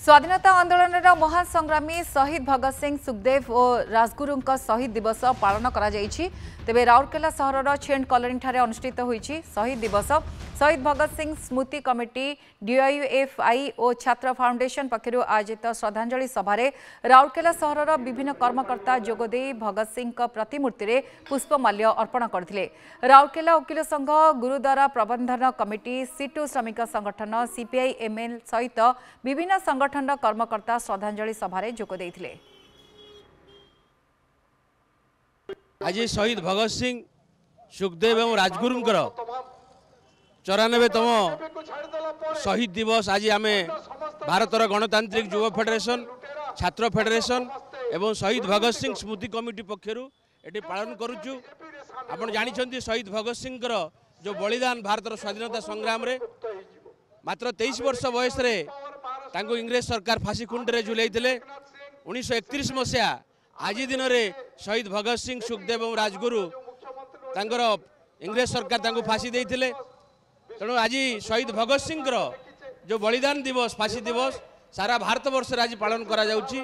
स्वाधीनता आंदोलन महान संग्रामी शहीद भगत सिंह सुखदेव और राजगुरु शहीद दिवस पालन करा तेबे राउरकेला सहर छेंड कॉलोनी ठारे अनुष्ठित होईछि शहीद दिवस। शहीद भगत सिंह स्मृति कमिटी डीआईएफआई और छात्र फाउंडेशन पक्षरु आयोजित श्रद्धांजलि सभारे राउरकेला सहर विभिन्न कर्मकर्ता जोगदे भगत सिंह प्रतिमूर्ति रे पुष्पमाल्य अर्पण करथिले। राउरकेला वकील संघ गुरुद्वारा प्रबंधन कमिटी सीटू श्रमिक संगठन सीपीआई एमएल सहित विभिन्न संगठन कर्मकर्ता श्रद्धांजलि सभारे जोग देइथिले। आज शहीद भगत सिंह सुखदेव और राजगुरुंकर 94तम शहीद दिवस आज आम भारतर गणतांत्रिक युव फेडरेशन छात्र फेडरेशन एवं शहीद भगत सिंह स्मृति कमिटी पक्षर ये पालन करुचु। आपण जानी शहीद भगत सिंह जो बलिदान भारतर स्वाधीनता संग्राम रे मात्र 23 वर्ष बयस इंग्रेज सरकार फाँसी खुंटे झुलाई 1931 मसीहा आज दिन में शहीद भगत सिंह सुखदेव और राजगुरु इंग्रेज सरकार फाँसी देते तेणु आज शहीद भगत सिंह जो बलिदान दिवस फाँसी दिवस सारा भारत वर्ष आज पालन करा जाउची।